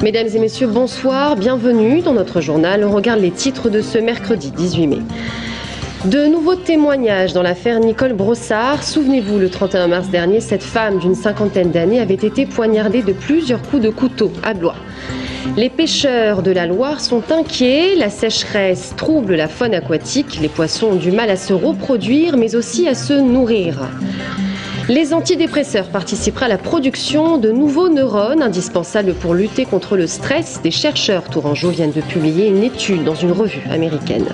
Mesdames et messieurs, bonsoir, bienvenue dans notre journal. On regarde les titres de ce mercredi 18 mai. De nouveaux témoignages dans l'affaire Nicole Brossard. Souvenez-vous, le 31 mars dernier, cette femme d'une cinquantaine d'années avait été poignardée de plusieurs coups de couteau à Blois. Les pêcheurs de la Loire sont inquiets. La sécheresse trouble la faune aquatique. Les poissons ont du mal à se reproduire, mais aussi à se nourrir. Les antidépresseurs participeraient à la production de nouveaux neurones indispensables pour lutter contre le stress. Des chercheurs tourangeaux viennent de publier une étude dans une revue américaine.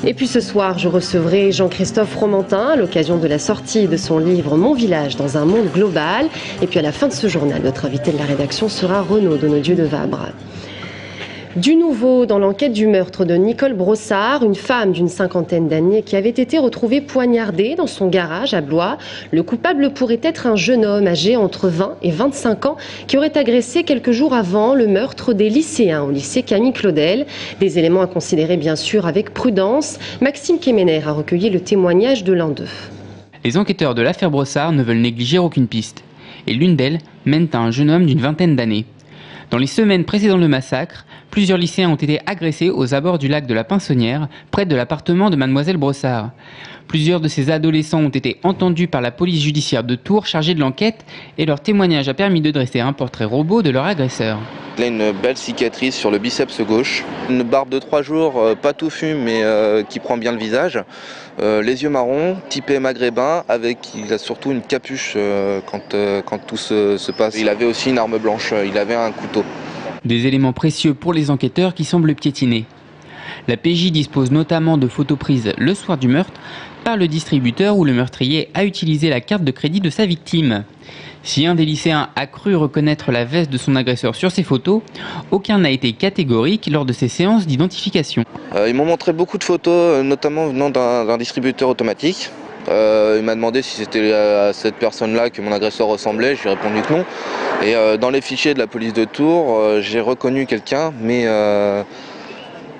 Et puis ce soir, je recevrai Jean-Christophe Romantin à l'occasion de la sortie de son livre « Mon village dans un monde global ». Et puis à la fin de ce journal, notre invité de la rédaction sera Renaud Donodieu de Vabre. Du nouveau dans l'enquête du meurtre de Nicole Brossard, une femme d'une cinquantaine d'années qui avait été retrouvée poignardée dans son garage à Blois. Le coupable pourrait être un jeune homme âgé entre 20 et 25 ans qui aurait agressé quelques jours avant le meurtre des lycéens au lycée Camille Claudel. Des éléments à considérer bien sûr avec prudence. Maxime Kemener a recueilli le témoignage de l'un d'eux. Les enquêteurs de l'affaire Brossard ne veulent négliger aucune piste. Et l'une d'elles mène à un jeune homme d'une vingtaine d'années. Dans les semaines précédant le massacre, plusieurs lycéens ont été agressés aux abords du lac de la Pinsonnière, près de l'appartement de mademoiselle Brossard. Plusieurs de ces adolescents ont été entendus par la police judiciaire de Tours chargée de l'enquête et leur témoignage a permis de dresser un portrait robot de leur agresseur. Il a une belle cicatrice sur le biceps gauche, une barbe de 3 jours, pas touffue mais qui prend bien le visage, les yeux marrons, typé maghrébin, il a surtout une capuche quand tout se passe. Il avait aussi une arme blanche, il avait un couteau. Des éléments précieux pour les enquêteurs qui semblent piétiner. La PJ dispose notamment de photos prises le soir du meurtre par le distributeur où le meurtrier a utilisé la carte de crédit de sa victime. Si un des lycéens a cru reconnaître la veste de son agresseur sur ces photos, aucun n'a été catégorique lors de ces séances d'identification. Ils m'ont montré beaucoup de photos, notamment venant d'un distributeur automatique. Il m'a demandé si c'était à cette personne-là que mon agresseur ressemblait, j'ai répondu que non. Et dans les fichiers de la police de Tours, j'ai reconnu quelqu'un, mais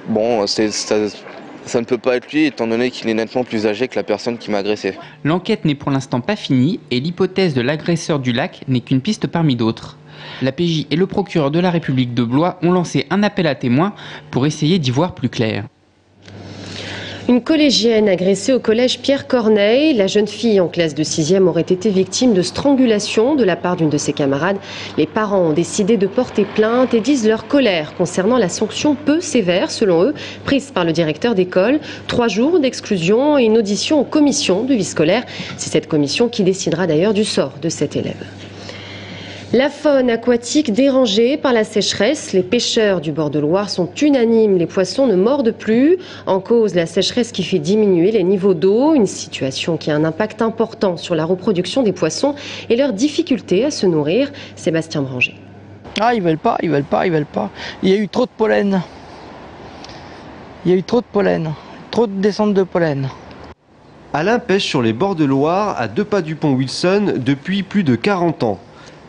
bon, ça ne peut pas être lui, étant donné qu'il est nettement plus âgé que la personne qui m'a agressé. L'enquête n'est pour l'instant pas finie et l'hypothèse de l'agresseur du lac n'est qu'une piste parmi d'autres. La PJ et le procureur de la République de Blois ont lancé un appel à témoins pour essayer d'y voir plus clair. Une collégienne agressée au collège Pierre Corneille. La jeune fille en classe de 6e aurait été victime de strangulation de la part d'une de ses camarades. Les parents ont décidé de porter plainte et disent leur colère concernant la sanction peu sévère, selon eux, prise par le directeur d'école. 3 jours d'exclusion et une audition en commission de vie scolaire. C'est cette commission qui décidera d'ailleurs du sort de cet élève. La faune aquatique dérangée par la sécheresse. Les pêcheurs du bord de Loire sont unanimes. Les poissons ne mordent plus. En cause, la sécheresse qui fait diminuer les niveaux d'eau. Une situation qui a un impact important sur la reproduction des poissons et leur difficulté à se nourrir. Sébastien Branger. Ah, ils veulent pas. Il y a eu trop de pollen. Trop de descente de pollen. Alain pêche sur les bords de Loire, à 2 pas du pont Wilson, depuis plus de 40 ans.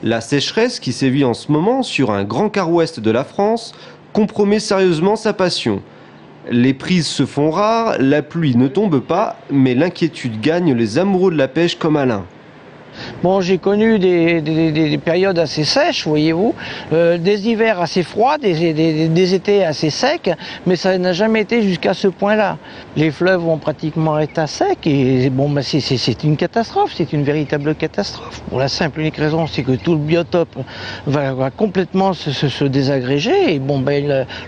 La sécheresse qui sévit en ce moment sur un grand quart ouest de la France compromet sérieusement sa passion. Les prises se font rares, la pluie ne tombe pas, mais l'inquiétude gagne les amoureux de la pêche comme Alain. Bon, j'ai connu des périodes assez sèches, voyez-vous, des hivers assez froids, des étés assez secs, mais ça n'a jamais été jusqu'à ce point-là. Les fleuves vont pratiquement être à sec et bon, bah, c'est une catastrophe, c'est une véritable catastrophe. Pour la simple et unique raison, c'est que tout le biotope va complètement se désagréger et bon, bah,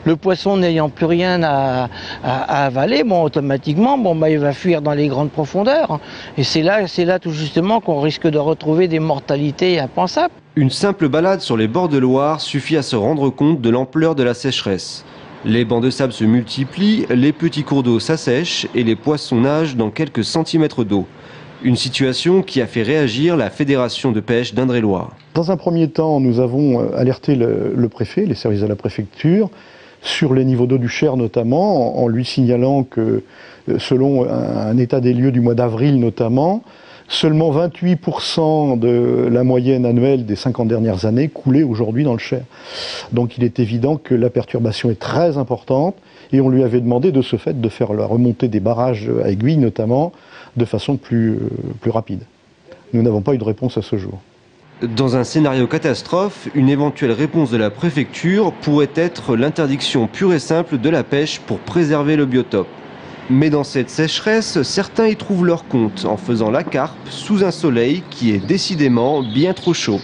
le poisson n'ayant plus rien à avaler, bon, automatiquement, bon, bah, il va fuir dans les grandes profondeurs. Et c'est là tout justement qu'on risque de retrouver des mortalités impensables. Une simple balade sur les bords de Loire suffit à se rendre compte de l'ampleur de la sécheresse. Les bancs de sable se multiplient, les petits cours d'eau s'assèchent et les poissons nagent dans quelques centimètres d'eau. Une situation qui a fait réagir la Fédération de pêche d'Indre-et-Loire. Dans un premier temps, nous avons alerté le préfet, les services de la préfecture, sur les niveaux d'eau du Cher notamment, en lui signalant que selon un état des lieux du mois d'avril notamment, Seulement 28% de la moyenne annuelle des 50 dernières années coulait aujourd'hui dans le Cher. Donc il est évident que la perturbation est très importante et on lui avait demandé de ce fait de faire la remontée des barrages à aiguilles notamment de façon plus rapide. Nous n'avons pas eu de réponse à ce jour. Dans un scénario catastrophe, une éventuelle réponse de la préfecture pourrait être l'interdiction pure et simple de la pêche pour préserver le biotope. Mais dans cette sécheresse, certains y trouvent leur compte en faisant la carpe sous un soleil qui est décidément bien trop chaud.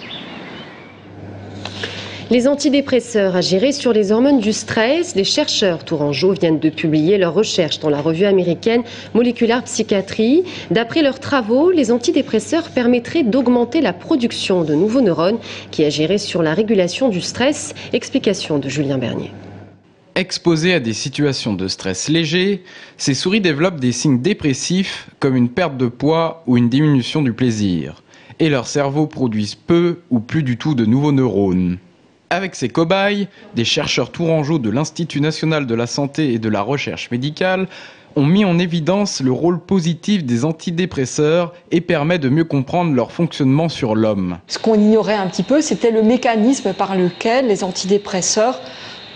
Les antidépresseurs à gérer sur les hormones du stress, les chercheurs tourangeaux viennent de publier leurs recherches dans la revue américaine Molecular Psychiatry. D'après leurs travaux, les antidépresseurs permettraient d'augmenter la production de nouveaux neurones qui agiraient sur la régulation du stress. Explication de Julien Bernier. Exposées à des situations de stress léger, ces souris développent des signes dépressifs comme une perte de poids ou une diminution du plaisir. Et leurs cerveaux produisent peu ou plus du tout de nouveaux neurones. Avec ces cobayes, des chercheurs tourangeaux de l'Institut national de la santé et de la recherche médicale ont mis en évidence le rôle positif des antidépresseurs et permet de mieux comprendre leur fonctionnement sur l'homme. Ce qu'on ignorait un petit peu, c'était le mécanisme par lequel les antidépresseurs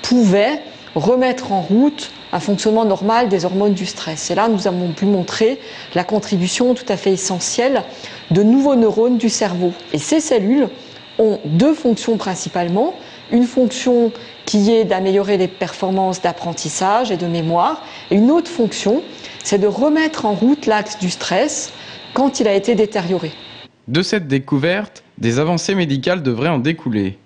pouvaient remettre en route un fonctionnement normal des hormones du stress. Et là, nous avons pu montrer la contribution tout à fait essentielle de nouveaux neurones du cerveau. Et ces cellules ont deux fonctions principalement. Une fonction qui est d'améliorer les performances d'apprentissage et de mémoire. Et une autre fonction, c'est de remettre en route l'axe du stress quand il a été détérioré. De cette découverte, des avancées médicales devraient en découler.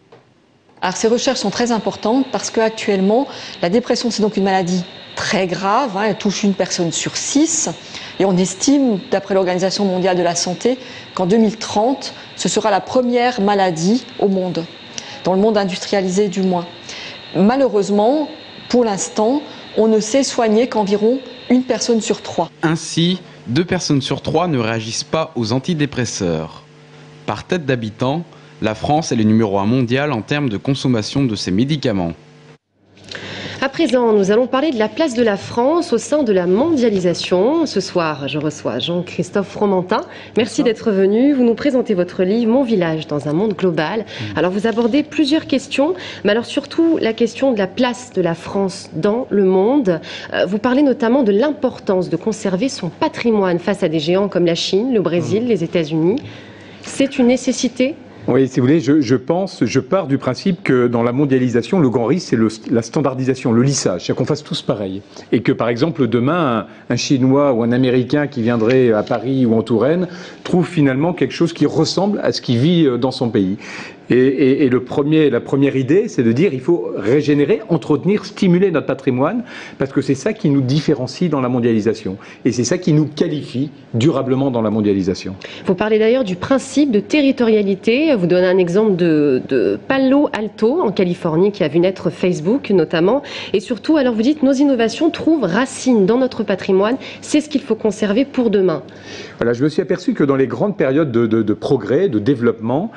Alors ces recherches sont très importantes parce qu'actuellement, la dépression c'est donc une maladie très grave, elle touche une personne sur 6 et on estime, d'après l'Organisation mondiale de la santé, qu'en 2030, ce sera la première maladie au monde, dans le monde industrialisé du moins. Malheureusement, pour l'instant, on ne sait soigner qu'environ une personne sur 3. Ainsi, 2 personnes sur 3 ne réagissent pas aux antidépresseurs. Par tête d'habitant, la France est le numéro 1 mondial en termes de consommation de ces médicaments. À présent, nous allons parler de la place de la France au sein de la mondialisation. Ce soir, je reçois Jean-Christophe Fromentin. Merci d'être venu. Vous nous présentez votre livre « Mon village dans un monde global ». Alors, vous abordez plusieurs questions, mais alors surtout la question de la place de la France dans le monde. Vous parlez notamment de l'importance de conserver son patrimoine face à des géants comme la Chine, le Brésil, les États-Unis. C'est une nécessité ? Oui, si vous voulez, je pars du principe que dans la mondialisation, le grand risque, c'est la standardisation, le lissage, c'est-à-dire qu'on fasse tous pareil. Et que, par exemple, demain, un Chinois ou un Américain qui viendrait à Paris ou en Touraine trouve finalement quelque chose qui ressemble à ce qu'il vit dans son pays. Et la première idée, c'est de dire il faut régénérer, entretenir, stimuler notre patrimoine, parce que c'est ça qui nous différencie dans la mondialisation. Et c'est ça qui nous qualifie durablement dans la mondialisation. Vous parlez d'ailleurs du principe de territorialité. Vous donnez un exemple de Palo Alto, en Californie, qui a vu naître Facebook notamment. Et surtout, alors vous dites, nos innovations trouvent racine dans notre patrimoine. C'est ce qu'il faut conserver pour demain. Voilà, je me suis aperçu que dans les grandes périodes de progrès, de développement,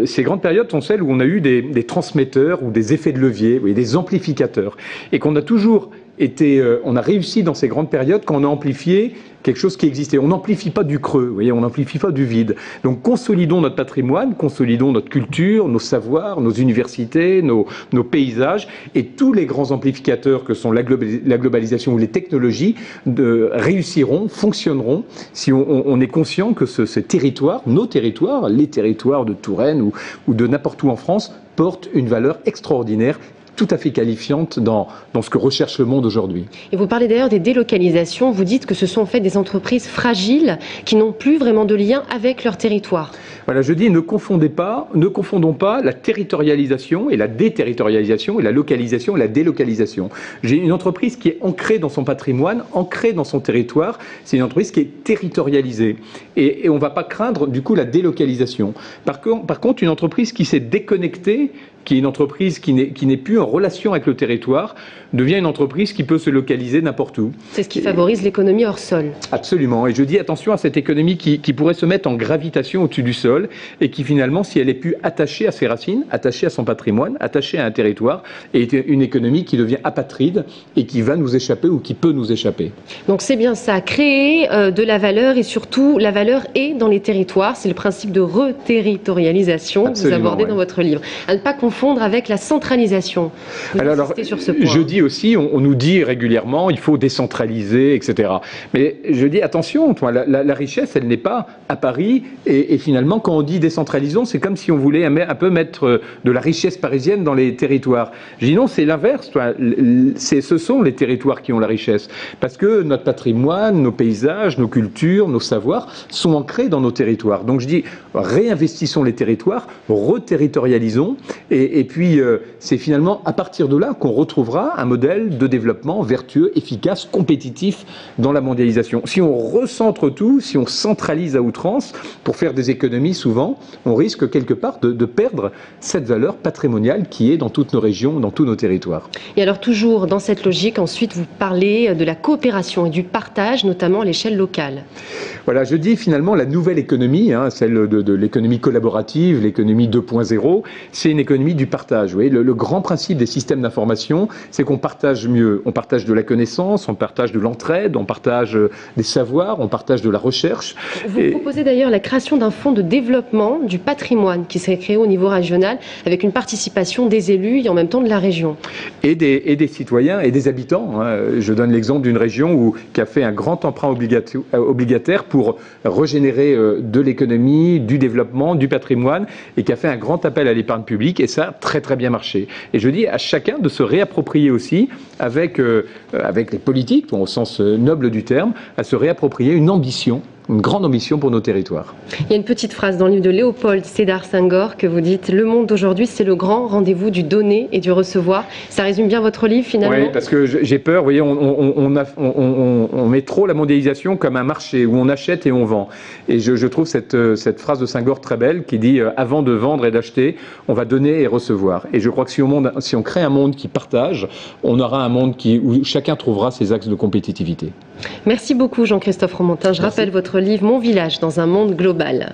ces grandes périodes sont celles où on a eu des transmetteurs ou des effets de levier, oui, des amplificateurs. Et qu'on a toujours on a réussi dans ces grandes périodes quand on a amplifié quelque chose qui existait. On n'amplifie pas du creux, vous voyez, on n'amplifie pas du vide. Donc consolidons notre patrimoine, consolidons notre culture, nos savoirs, nos universités, nos paysages, et tous les grands amplificateurs que sont la globalisation ou les technologies réussiront, fonctionneront si on est conscient que ce territoire, nos territoires, les territoires de Touraine ou de n'importe où en France, portent une valeur extraordinaire, tout à fait qualifiante dans ce que recherche le monde aujourd'hui. Et vous parlez d'ailleurs des délocalisations. Vous dites que ce sont en fait des entreprises fragiles qui n'ont plus vraiment de lien avec leur territoire. Voilà, je dis ne confondons pas la territorialisation et la déterritorialisation et la localisation et la délocalisation. J'ai une entreprise qui est ancrée dans son patrimoine, ancrée dans son territoire. C'est une entreprise qui est territorialisée. Et on ne va pas craindre du coup la délocalisation. Par contre, une entreprise qui s'est déconnectée qui est une entreprise qui n'est plus en relation avec le territoire, devient une entreprise qui peut se localiser n'importe où. C'est ce qui favorise l'économie hors sol. Absolument. Et je dis attention à cette économie qui pourrait se mettre en gravitation au-dessus du sol et qui finalement, si elle est plus attachée à ses racines, attachée à son patrimoine, attachée à un territoire, est une économie qui devient apatride et qui va nous échapper ou qui peut nous échapper. Donc c'est bien ça, créer de la valeur et surtout la valeur est dans les territoires. C'est le principe de reterritorialisation que vous abordez dans votre livre. À ne pas confondre avec la centralisation. Vous insistez sur ce point. Je dis aussi, on nous dit régulièrement, il faut décentraliser, etc. Mais je dis attention, la richesse, elle n'est pas à Paris. Et finalement, quand on dit décentralisons, c'est comme si on voulait un peu mettre de la richesse parisienne dans les territoires. Je dis non, c'est l'inverse. Ce sont les territoires qui ont la richesse. Parce que notre patrimoine, nos paysages, nos cultures, nos savoirs sont ancrés dans nos territoires. Donc je dis, réinvestissons les territoires, reterritorialisons. Et puis, c'est finalement à partir de là qu'on retrouvera un modèle de développement vertueux, efficace, compétitif dans la mondialisation. Si on recentre tout, si on centralise à outrance, pour faire des économies souvent, on risque quelque part de perdre cette valeur patrimoniale qui est dans toutes nos régions, dans tous nos territoires. Et alors toujours dans cette logique, ensuite vous parlez de la coopération et du partage, notamment à l'échelle locale. Voilà, je dis finalement la nouvelle économie, celle de l'économie collaborative, l'économie 2.0, c'est une économie du partage. Vous voyez, le grand principe des systèmes d'information, c'est qu'on partage mieux. On partage de la connaissance, on partage de l'entraide, on partage des savoirs, on partage de la recherche. Vous proposez d'ailleurs la création d'un fonds de développement du patrimoine qui serait créé au niveau régional avec une participation des élus et en même temps de la région. Et des citoyens et des habitants. Je donne l'exemple d'une région qui a fait un grand emprunt obligataire pour régénérer de l'économie, du développement, du patrimoine et qui a fait un grand appel à l'épargne publique et ça a très très bien marché. Et je dis à chacun de se réapproprier aussi avec les politiques, au sens noble du terme, à se réapproprier une ambition, une grande ambition pour nos territoires. Il y a une petite phrase dans le livre de Léopold Sédar Senghor que vous dites « Le monde d'aujourd'hui, c'est le grand rendez-vous du donner et du recevoir ». Ça résume bien votre livre finalement? Oui, parce que j'ai peur, vous voyez, on met trop la mondialisation comme un marché où on achète et on vend. Et je trouve cette phrase de Senghor très belle qui dit « Avant de vendre et d'acheter, on va donner et recevoir ». Et je crois que si on crée un monde qui partage, on aura un monde où chacun trouvera ses axes de compétitivité. Merci beaucoup Jean-Christophe Romantin. Je rappelle votre livre « Mon village dans un monde global ».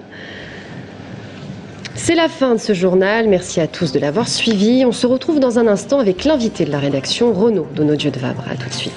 C'est la fin de ce journal. Merci à tous de l'avoir suivi. On se retrouve dans un instant avec l'invité de la rédaction, Renaud Donodieu de Vabre. À tout de suite.